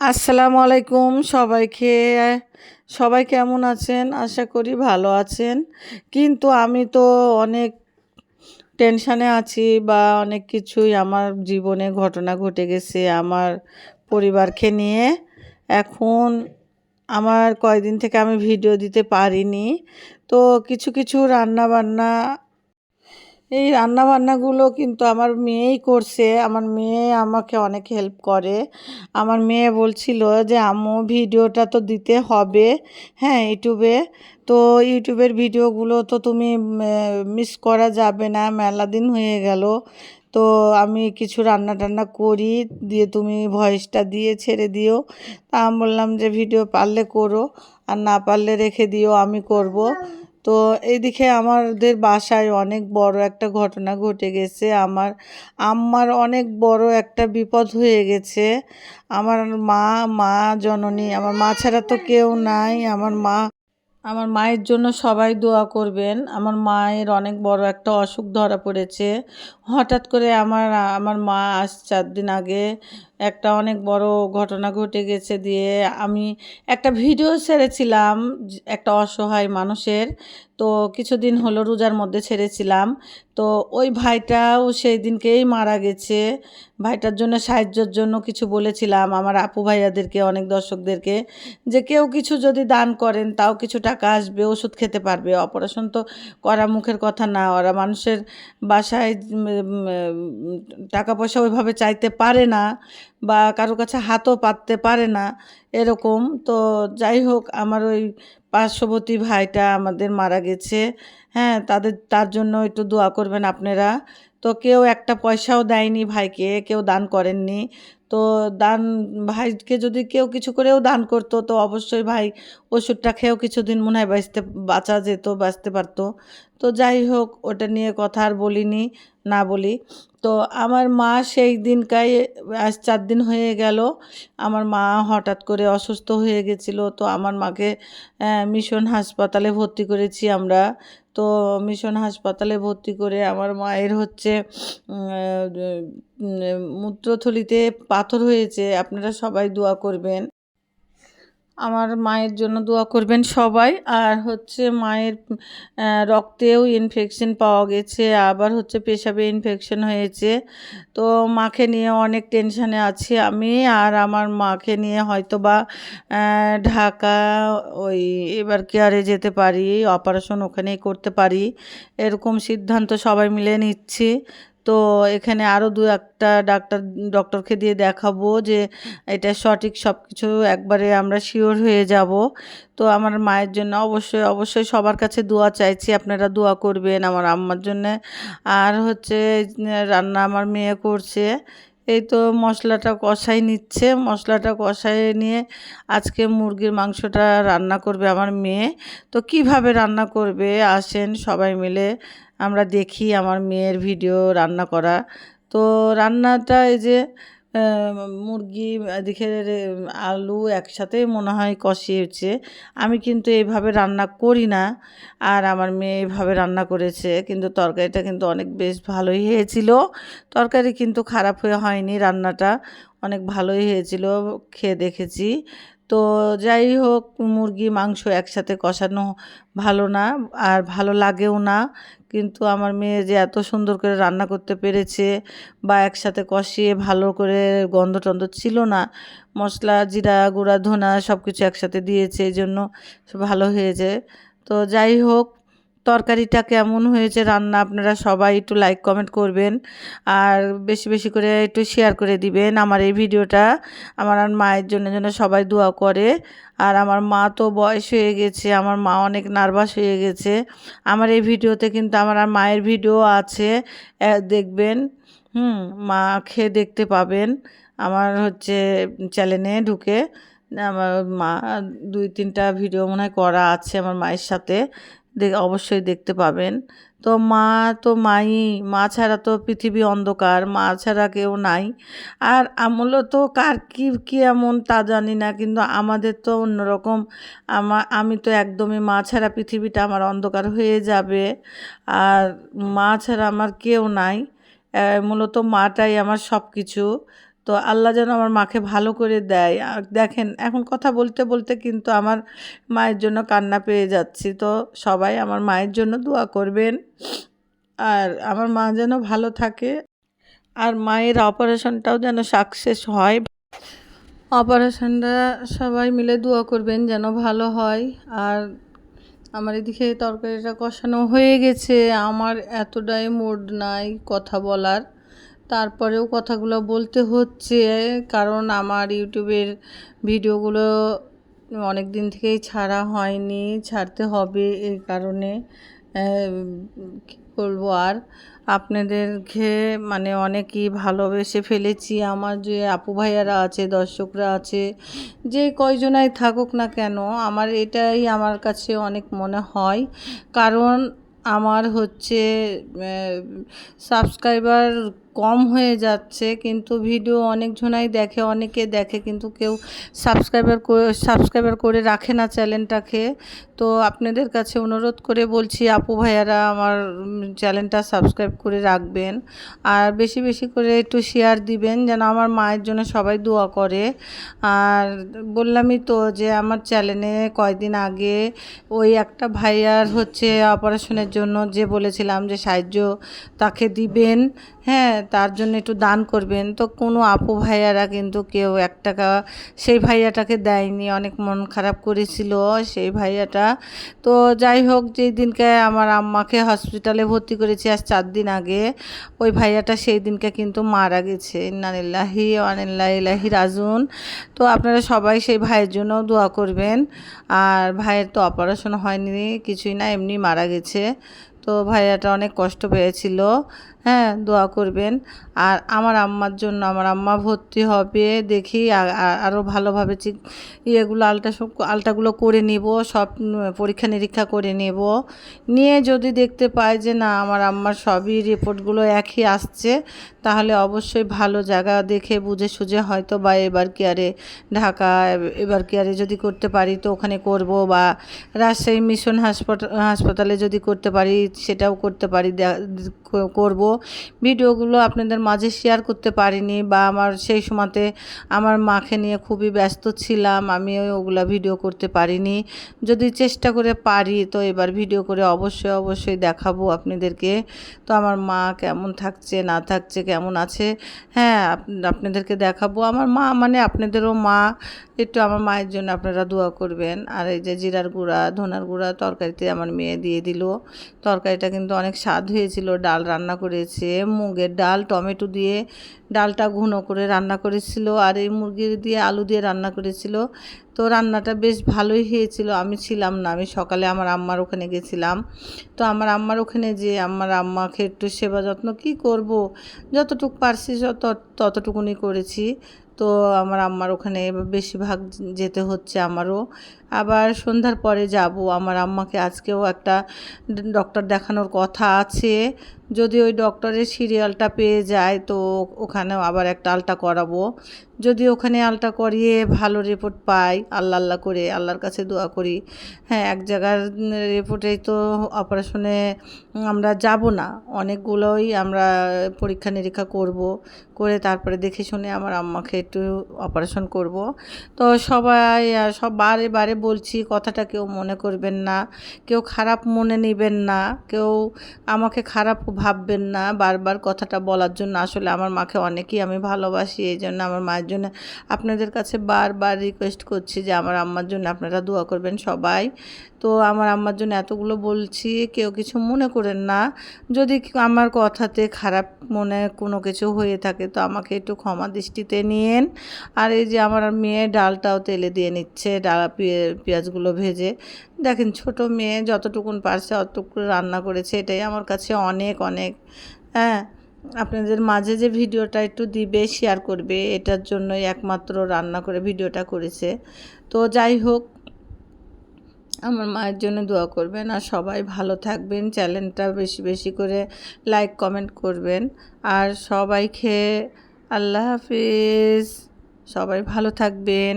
আসসালামু আলাইকুম সবাইকে। সবাই কেমন আছেন? আশা করি ভালো আছেন। কিন্তু আমি তো অনেক টেনশানে আছি, বা অনেক কিছুই আমার জীবনে ঘটনা ঘটে গেছে আমার পরিবারকে নিয়ে। এখন আমার কয়দিন থেকে আমি ভিডিও দিতে পারিনি। তো কিছু কিছু রান্নাবান্না, এই রান্নাবান্নাগুলো কিন্তু আমার মেয়েই করছে। আমার মেয়ে আমাকে অনেক হেল্প করে। আমার মেয়ে বলছিল যে আম্মু ভিডিওটা তো দিতে হবে, হ্যাঁ, ইউটিউবে। তো ইউটিউবের ভিডিওগুলো তো তুমি মিস করা যাবে না, মেলা দিন হয়ে গেল। তো আমি কিছু রান্না টান্না করি, দিয়ে তুমি ভয়েসটা দিয়ে ছেড়ে দিও। তা আমি বললাম যে ভিডিও পারলে করো, আর না পারলে রেখে দিও, আমি করব। তো এইদিকে আমাদের বাসায় অনেক বড় একটা ঘটনা ঘটে গেছে। আমার আম্মার অনেক বড় একটা বিপদ হয়ে গেছে। আমার মা, মা জননী, আমার মা ছাড়া তো কেউ নাই। আমার মায়ের জন্য সবাই দোয়া করবেন। আমার মায়ের অনেক বড় একটা অসুখ ধরা পড়েছে। হঠাৎ করে আমার আমার মা আজ 4 দিন আগে একটা অনেক বড় ঘটনা ঘটে গেছে। দিয়ে আমি একটা ভিডিও ছেড়েছিলাম একটা অসহায় মানুষের। তো কিছুদিন হলো রোজার মধ্যে ছেড়েছিলাম। তো ওই ভাইটাও সেই দিনকেই মারা গেছে। ভাইটার জন্য সাহায্যের জন্য কিছু বলেছিলাম আমার আপু ভাইয়াদেরকে, অনেক দর্শকদেরকে, যে কেউ কিছু যদি দান করেন তাও কিছু টাকা আসবে, ওষুধ খেতে পারবে। অপারেশন তো করা মুখের কথা না, ওরা মানুষের বাসায় টাকা পয়সা ওইভাবে চাইতে পারে না, বা কারো কাছে হাতও পাততে পারে না, এরকম। তো যাই হোক, আমার ওই পার্শ্ববর্তী ভাইটা আমাদের মারা গেছে। হ্যাঁ, তার জন্য একটু দোয়া করবেন আপনারা। তো কেউ একটা পয়সাও দেয়নি ভাইকে, কেউ দান করেননি। তো দান, ভাইকে যদি কেউ কিছু করেও দান করতো তো অবশ্যই ভাই ওষুধটা খেয়েও কিছুদিন মনে হয় বাঁচা যেত, বাঁচতে পারতো। তো যাই হোক, ওটা নিয়ে কথা আর বলিনি, না বলি। তো আমার মা সেই দিনকাই, আজ 4 দিন হয়ে গেল, আমার মা হঠাৎ করে অসুস্থ হয়ে গেছিল। তো আমার মাকে মিশন হাসপাতালে ভর্তি করেছি আমরা। তো মিশন হাসপাতালে ভর্তি করে আমার মায়ের হচ্ছে মূত্রথলিতে পাথর হয়েছে। আপনারা সবাই দোয়া করবেন, আমার মায়ের জন্য দোয়া করবেন সবাই। আর হচ্ছে মায়ের রক্তেও ইনফেকশন পাওয়া গেছে, আবার হচ্ছে পেশাবে ইনফেকশন হয়েছে। তো মাকে নিয়ে অনেক টেনশানে আছি আমি। আর আমার মাকে নিয়ে হয়তো বা ঢাকা ওই এবার কেয়ারে যেতে পারি, অপারেশন ওখানেই করতে পারি, এরকম সিদ্ধান্ত সবাই মিলে নিচ্ছি। তো এখানে আরও 2-1টা ডক্টরকে দিয়ে দেখাবো যে এটা সঠিক সব কিছু, একবারে আমরা শিওর হয়ে যাব। তো আমার মায়ের জন্য অবশ্যই অবশ্যই সবার কাছে দোয়া চাইছি, আপনারা দোয়া করবেন আমার আম্মার জন্যে। আর হচ্ছে রান্না আমার মেয়ে করছে। এই তো মশলাটা কষাই নিচ্ছে, মশলাটা কষাই নিয়ে আজকে মুরগির মাংসটা রান্না করবে আমার মেয়ে। তো কিভাবে রান্না করবে আসেন সবাই মিলে আমরা দেখি আমার মেয়ের ভিডিও রান্না করা। তো রান্নাটা এই যে মুরগি এদিকে আলু একসাথেই মনে হয় কষিয়েছে। আমি কিন্তু এইভাবে রান্না করি না, আর আমার মেয়ে এইভাবে রান্না করেছে। কিন্তু তরকারিটা কিন্তু অনেক বেশ ভালোই হয়েছিল। তরকারি কিন্তু খারাপ হয়নি, রান্নাটা অনেক ভালোই হয়েছিল, খেয়ে দেখেছি। তো যাই হোক, মুরগি মাংস একসাথে কষানো ভালো না, আর ভালো লাগেও না। কিন্তু আমার মেয়ে যে এত সুন্দর করে রান্না করতে পেরেছে, বা একসাথে কষিয়ে ভালো করে, গন্ধ টন্ধ ছিল না, মশলা জিরা গুঁড়া ধনা সব কিছু একসাথে দিয়েছে, এই জন্য ভালো হয়েছে। তো যাই হোক, তরকারিটা কেমন হয়েছে রান্না আপনারা সবাই একটু লাইক কমেন্ট করবেন, আর বেশি বেশি করে একটু শেয়ার করে দিবেন আমার এই ভিডিওটা। আমার আর মায়ের জন্য যেন সবাই দোয়া করে। আর আমার মা তো বয়স হয়ে গেছে, আমার মা অনেক নার্ভাস হয়ে গেছে। আমার এই ভিডিওতে কিন্তু আমার আর মায়ের ভিডিও আছে, দেখবেন। মা খেয়ে দেখতে পাবেন আমার হচ্ছে চ্যানেলে ঢুকে। আমার মা 2-3টা ভিডিও মনে হয় করা আছে আমার মায়ের সাথে, অবশ্যই দেখতে পাবেন। তো মা তো মাই, মা ছাড়া তো পৃথিবী অন্ধকার, মা ছাড়া কেউ নাই। আর আমূল্য তো কার কি এমন তা জানি না, কিন্তু আমাদের তো অন্যরকম। আমি তো একদমই, মা ছাড়া পৃথিবীটা আমার অন্ধকার হয়ে যাবে। আর মা ছাড়া আমার কেউ নাই, মূলত মাটাই আমার সব কিছু। তো আল্লাহ যেন আমার মাকে ভালো করে দেয়। আর দেখেন এখন কথা বলতে বলতে কিন্তু আমার মায়ের জন্য কান্না পেয়ে যাচ্ছি। তো সবাই আমার মায়ের জন্য দোয়া করবেন আর আমার মা যেন ভালো থাকে আর মায়ের অপারেশনটাও যেন সাকসেস হয়। অপারেশনটা সবাই মিলে দোয়া করবেন যেন ভালো হয়। আর আমার এদিকে তরকারিটা কষানো হয়ে গেছে। আমার এতটাই মুড নাই কথা বলার, তারপরেও কথাগুলো বলতে হচ্ছে, কারণ আমার ইউটিউবের ভিডিওগুলো অনেক দিন থেকেই ছাড়া হয়নি, ছাড়তে হবে এই কারণে। কী বলবো আর, আপনাদেরকে মানে অনেকই ভালোবেসে ফেলেছি। আমার যে আপু ভাইয়ারা আছে, দর্শকরা আছে, যে কয়জনাই থাকুক না কেন, আমার এটাই আমার কাছে অনেক মনে হয়। কারণ আমার হচ্ছে সাবস্ক্রাইবার কম হয়ে যাচ্ছে, কিন্তু ভিডিও অনেকজনাই দেখে, অনেকে দেখে, কিন্তু কেউ সাবস্ক্রাইবার করে রাখে না চ্যানেলটাকে। তো আপনাদের কাছে অনুরোধ করে বলছি, আপু ভাইয়ারা আমার চ্যানেলটা সাবস্ক্রাইব করে রাখবেন আর বেশি বেশি করে একটু শেয়ার দিবেন যেন আমার মায়ের জন্য সবাই দোয়া করে। আর বললামই তো যে আমার চ্যানেলে কয়দিন আগে ওই একটা ভাইয়ার হচ্ছে অপারেশনের জন্য যে বলেছিলাম যে সাহায্য তাকে দিবেন, হ্যাঁ, তার জন্য একটু দান করবেন। তো কোনো আপু ভাইয়ারা কিন্তু কেউ 1 টাকা সেই ভাইয়াটাকে দেয়নি, অনেক মন খারাপ করেছিল সেই ভাইয়াটা। তো যাই হোক, যেই দিনকে আমার আম্মাকে হসপিটালে ভর্তি করেছি আজ 4 দিন আগে, ওই ভাইয়াটা সেই দিনকে কিন্তু মারা গেছে। ইন্না লিল্লাহি ওয়া ইন্না ইলাইহি রাজিউন। তো আপনারা সবাই সেই ভাইয়ের জন্য দোয়া করবেন। আর ভাইয়ের তো অপারেশন হয়নি, কিছুই না, এমনি মারা গেছে। তো ভাইয়াটা অনেক কষ্ট পেয়েছিল, হ্যাঁ, দোয়া করবেন। আর আমার আম্মার জন্য, আমার আম্মা ভর্তি হবে, দেখি আরও ভালোভাবে ইয়েগুলো আলটাগুলো করে নেব, সব পরীক্ষা নিরীক্ষা করে নেব, নিয়ে যদি দেখতে পাই যে না আমার আম্মার সবই রিপোর্টগুলো একই আসছে, তাহলে অবশ্যই ভালো জায়গা দেখে বুঝে সুঝে হয়তো বা এবার কেয়ারে ঢাকা এবার কেয়ারে যদি করতে পারি তো ওখানে করব, বা রাজশাহী মিশন হাসপাতালে যদি করতে পারি সেটাও করতে পারি, করব। ভিডিওগুলো আপনাদের মাঝে শেয়ার করতে পারিনি, বা আমার সেই সময়তে আমার মাকে নিয়ে খুবই ব্যস্ত ছিলাম, আমি ওগুলা ভিডিও করতে পারিনি। যদি চেষ্টা করে পারি তো এবার ভিডিও করে অবশ্যই অবশ্যই দেখাবো আপনাদেরকে। তো আমার মা কেমন থাকছে না থাকছে, কেমন আছে, হ্যাঁ, আপনাদেরকে দেখাবো। আমার মা মানে আপনাদেরও মা, একটু আমার মায়ের জন্য আপনারা দোয়া করবেন। আর এই যে জিরার গুঁড়া, ধনার গুঁড়া তরকারিতে আমার মেয়ে দিয়ে দিল। তরকারিটা কিন্তু অনেক স্বাদ হয়েছিল। ডাল রান্না করেছে, মুগের ডাল টমেটো দিয়ে ডালটা ঘন করে রান্না করেছিল, আর এই মুরগি দিয়ে আলু দিয়ে রান্না করেছিল। তো রান্নাটা বেশ ভালোই হয়েছিল। আমি ছিলাম না, আমি সকালে আমার আম্মার ওখানে গেছিলাম। তো আমার আম্মার ওখানে যে আমার আম্মাকে একটু সেবা যত্ন কী করব, যতটুকু পারছি ততটুকুনি করেছি। তো আমার আম্মার ওখানে বেশিরভাগ যেতে হচ্ছে আমারও। আবার সন্ধ্যার পরে যাব। আমার আম্মাকে আজকেও একটা ডক্টর দেখানোর কথা আছে। যদি ওই ডক্টরের সিরিয়ালটা পেয়ে যায় তো ওখানেও আবার একটা আলটা করাবো। যদি ওখানে আলটা করিয়ে ভালো রিপোর্ট পাই, আল্লাহ আল্লাহ করে আল্লাহর কাছে দোয়া করি, হ্যাঁ, এক জায়গার রিপোর্টেই তো অপারেশনে আমরা যাব না, অনেকগুলোই আমরা পরীক্ষা নিরীক্ষা করব, করে তারপরে দেখে শুনে আমার আম্মাকে একটু অপারেশন করব। তো সবাই সব বারে বারে বলছি কথাটা, কেউ মনে করবেন না, কেউ খারাপ মনে নেবেন না, কেউ আমাকে খারাপ ভাববেন না বারবার কথাটা বলার জন্য। আসলে আমার মাকে অনেকই আমি ভালোবাসি, এই জন্য আমার মায়ের জন্য আপনাদের কাছে বারবার রিকোয়েস্ট করছি যে আমার আম্মার জন্য আপনারা দোয়া করবেন সবাই। তো আমার আম্মার জন্য এতগুলো বলছি, কেউ কিছু মনে করেন না। যদি আমার কথাতে খারাপ মনে কোনো কিছু হয়ে থাকে তো আমাকে একটু ক্ষমা দৃষ্টিতে নিয়েন। আর এই যে আমার মেয়ে ডালটাও তেলে দিয়ে নিচ্ছে, পেঁয়াজগুলো ভেজে, দেখেন ছোট মেয়ে যতটুকুন পারছে অতটুকু রান্না করেছে, এটাই আমার কাছে অনেক অনেক। হ্যাঁ, আপনাদের মাঝে যে ভিডিওটা একটু দিবে, শেয়ার করবে, এটার জন্যই একমাত্র রান্না করে ভিডিওটা করেছে। তো যাই হোক, আমার মায়ের জন্য দোয়া করবেন আর সবাই ভালো থাকবেন। চ্যানেলটা বেশি বেশি করে লাইক কমেন্ট করবেন। আর সবাইকে আল্লাহ হাফিজ, সবাই ভালো থাকবেন।